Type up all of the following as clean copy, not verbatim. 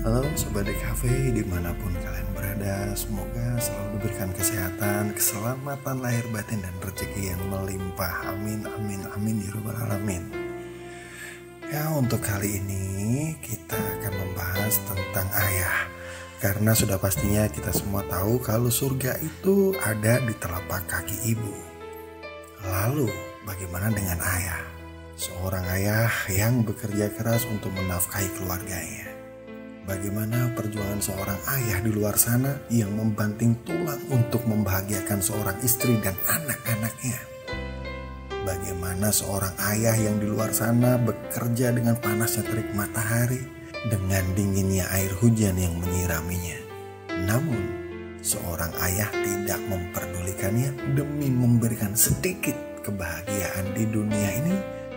Halo Sobat DKV dimanapun kalian berada, semoga selalu diberikan kesehatan, keselamatan lahir batin dan rezeki yang melimpah. Amin, amin, amin ya rabbal alamin. Ya, untuk kali ini kita akan membahas tentang ayah. Karena sudah pastinya kita semua tahu kalau surga itu ada di telapak kaki ibu. Lalu bagaimana dengan ayah? Seorang ayah yang bekerja keras untuk menafkahi keluarganya. Bagaimana perjuangan seorang ayah di luar sana yang membanting tulang untuk membahagiakan seorang istri dan anak-anaknya. Bagaimana seorang ayah yang di luar sana bekerja dengan panasnya terik matahari, dengan dinginnya air hujan yang menyiraminya. Namun, seorang ayah tidak memperdulikannya demi memberikan sedikit kebahagiaan di dunia ini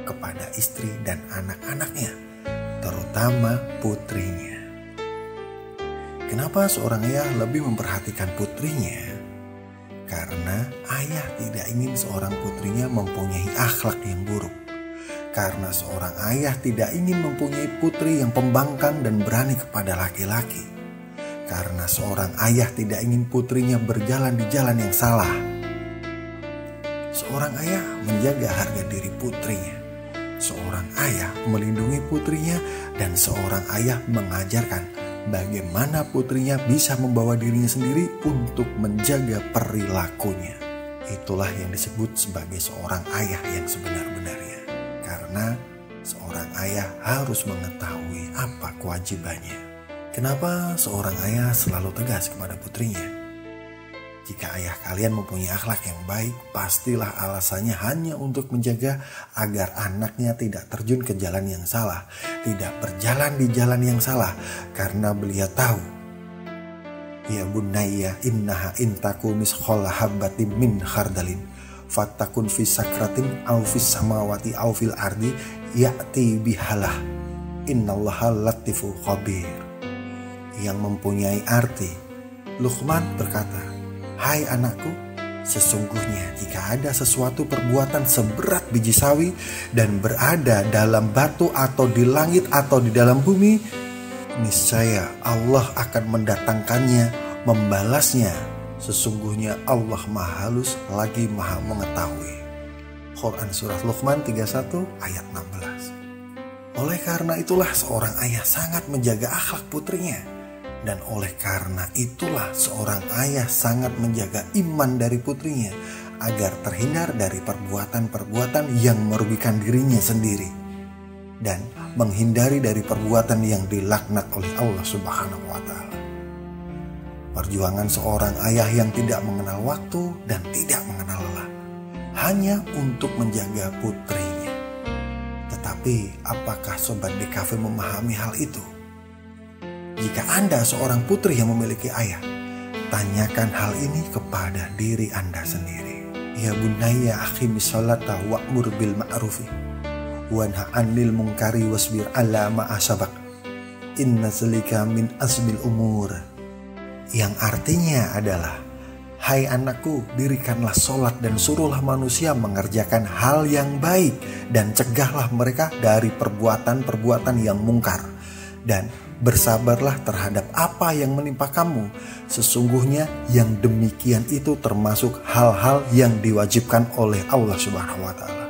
kepada istri dan anak-anaknya, terutama putrinya. Kenapa seorang ayah lebih memperhatikan putrinya? Karena ayah tidak ingin seorang putrinya mempunyai akhlak yang buruk. Karena seorang ayah tidak ingin mempunyai putri yang pembangkang dan berani kepada laki-laki. Karena seorang ayah tidak ingin putrinya berjalan di jalan yang salah. Seorang ayah menjaga harga diri putrinya. Seorang ayah melindungi putrinya dan seorang ayah mengajarkan bagaimana putrinya bisa membawa dirinya sendiri untuk menjaga perilakunya. Itulah yang disebut sebagai seorang ayah yang sebenar-benarnya. Karena seorang ayah harus mengetahui apa kewajibannya. Kenapa seorang ayah selalu tegas kepada putrinya? Jika ayah kalian mempunyai akhlak yang baik, pastilah alasannya hanya untuk menjaga agar anaknya tidak terjun ke jalan yang salah, tidak berjalan di jalan yang salah, karena beliau tahu. Ya bunayya innaha intaku misqala habbatin min khardalin fatakun fi sakratin aw fis samawati aw fil ardi ya'ti bihalah innallaha latiful khabir. Yang mempunyai arti, Luqman berkata, "Hai anakku, sesungguhnya jika ada sesuatu perbuatan seberat biji sawi dan berada dalam batu atau di langit atau di dalam bumi, niscaya Allah akan mendatangkannya, membalasnya. Sesungguhnya Allah Maha Halus lagi Maha Mengetahui." Quran Surah Luqman 31 ayat 16. Oleh karena itulah seorang ayah sangat menjaga akhlak putrinya. Dan oleh karena itulah seorang ayah sangat menjaga iman dari putrinya agar terhindar dari perbuatan-perbuatan yang merugikan dirinya sendiri dan menghindari dari perbuatan yang dilaknat oleh Allah Subhanahu wa Ta'ala. Perjuangan seorang ayah yang tidak mengenal waktu dan tidak mengenal lelah hanya untuk menjaga putrinya. Tetapi apakah Sobat DKV memahami hal itu? Jika Anda seorang putri yang memiliki ayah, tanyakan hal ini kepada diri Anda sendiri. Ya bunayya aqimis sholata wa'mur bil ma'rufi wanha 'anil munkari wasbir 'ala ma asabak. Inna zalika min azmil umur. Yang artinya adalah, hai anakku, dirikanlah sholat dan suruhlah manusia mengerjakan hal yang baik dan cegahlah mereka dari perbuatan-perbuatan yang mungkar. Dan bersabarlah terhadap apa yang menimpa kamu. Sesungguhnya yang demikian itu termasuk hal-hal yang diwajibkan oleh Allah Subhanahu wa Ta'ala.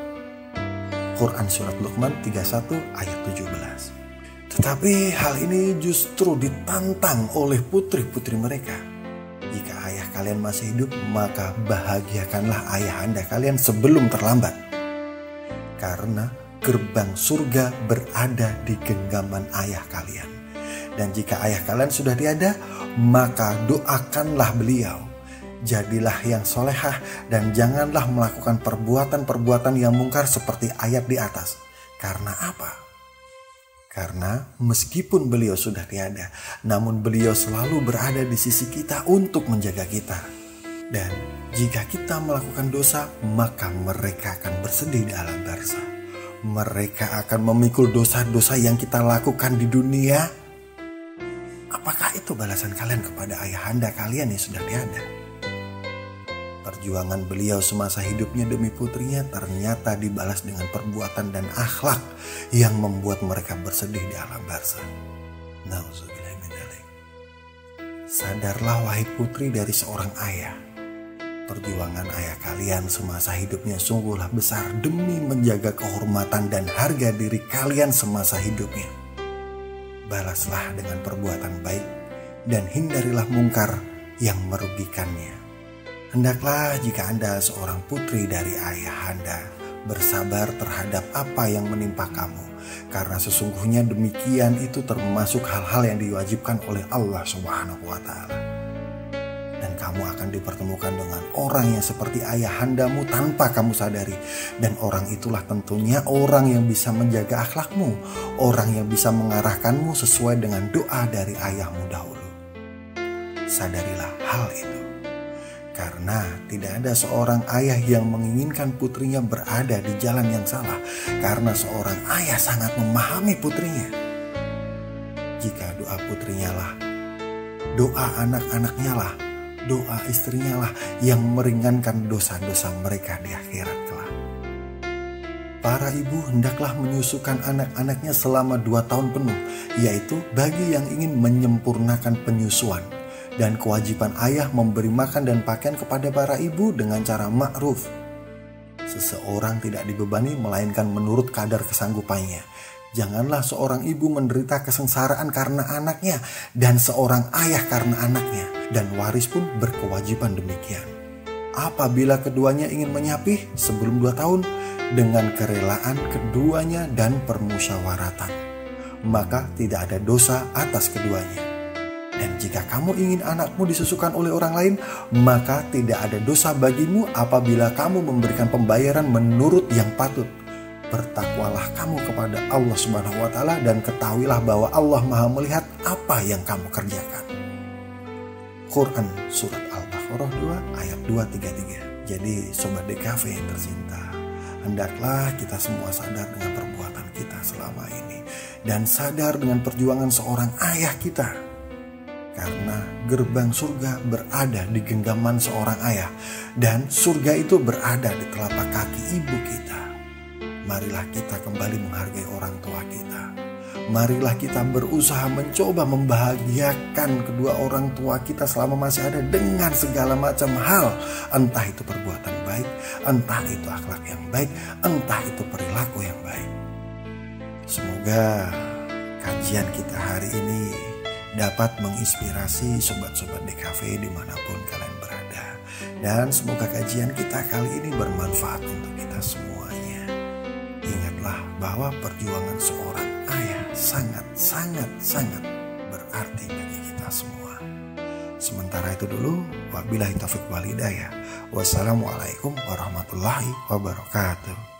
Quran Surat Luqman 31 ayat 17. Tetapi hal ini justru ditantang oleh putri-putri mereka. Jika ayah kalian masih hidup, maka bahagiakanlah ayah anda kalian sebelum terlambat. Karena gerbang surga berada di genggaman ayah kalian. Dan jika ayah kalian sudah tiada, maka doakanlah beliau. Jadilah yang solehah dan janganlah melakukan perbuatan-perbuatan yang mungkar seperti ayat di atas. Karena apa? Karena meskipun beliau sudah tiada, namun beliau selalu berada di sisi kita untuk menjaga kita. Dan jika kita melakukan dosa, maka mereka akan bersedih di alam barzah. Mereka akan memikul dosa-dosa yang kita lakukan di dunia. Apakah itu balasan kalian kepada ayahanda kalian yang sudah tiada? Perjuangan beliau semasa hidupnya demi putrinya ternyata dibalas dengan perbuatan dan akhlak yang membuat mereka bersedih di alam barzah. Nauzubillah. min dzalik. Sadarlah wahai putri dari seorang ayah. Perjuangan ayah kalian semasa hidupnya sungguhlah besar demi menjaga kehormatan dan harga diri kalian semasa hidupnya. Balaslah dengan perbuatan baik dan hindarilah mungkar yang merugikannya. Hendaklah jika Anda seorang putri dari ayah Anda bersabar terhadap apa yang menimpa kamu, karena sesungguhnya demikian itu termasuk hal-hal yang diwajibkan oleh Allah Subhanahu wa Ta'ala. Dan kamu akan dipertemukan dengan orang yang seperti ayahandamu tanpa kamu sadari. Dan orang itulah tentunya orang yang bisa menjaga akhlakmu, orang yang bisa mengarahkanmu sesuai dengan doa dari ayahmu dahulu. Sadarilah hal itu. Karena tidak ada seorang ayah yang menginginkan putrinya berada di jalan yang salah. Karena seorang ayah sangat memahami putrinya. Jika doa putrinya lah, doa anak-anaknya lah, doa istrinya lah yang meringankan dosa-dosa mereka di akhirat kelak. Para ibu hendaklah menyusukan anak-anaknya selama 2 tahun penuh, yaitu bagi yang ingin menyempurnakan penyusuan. Dan kewajiban ayah memberi makan dan pakaian kepada para ibu dengan cara ma'ruf. Seseorang tidak dibebani melainkan menurut kadar kesanggupannya. Janganlah seorang ibu menderita kesengsaraan karena anaknya dan seorang ayah karena anaknya. Dan waris pun berkewajiban demikian. Apabila keduanya ingin menyapih sebelum 2 tahun dengan kerelaan keduanya dan permusyawaratan, maka tidak ada dosa atas keduanya. Dan jika kamu ingin anakmu disusukan oleh orang lain, maka tidak ada dosa bagimu apabila kamu memberikan pembayaran menurut yang patut. Bertakwalah kamu kepada Allah Subhanahu wa Ta'ala dan ketahuilah bahwa Allah Maha melihat apa yang kamu kerjakan. Quran Surat Al-Baqarah 2 ayat 233. Jadi Sobat DKV yang tercinta, hendaklah kita semua sadar dengan perbuatan kita selama ini. Dan sadar dengan perjuangan seorang ayah kita. Karena gerbang surga berada di genggaman seorang ayah. Dan surga itu berada di telapak kaki ibu kita. Marilah kita kembali menghargai orang tua kita. Marilah kita berusaha mencoba membahagiakan kedua orang tua kita selama masih ada dengan segala macam hal. Entah itu perbuatan baik, entah itu akhlak yang baik, entah itu perilaku yang baik. Semoga kajian kita hari ini dapat menginspirasi sobat-sobat DKV dimanapun kalian berada. Dan semoga kajian kita kali ini bermanfaat untuk kita semuanya. Ingatlah bahwa perjuangan seorang ayah sangat berarti bagi kita semua. Sementara itu dulu, wabillahi taufiq wal hidayah. Wassalamualaikum warahmatullahi wabarakatuh.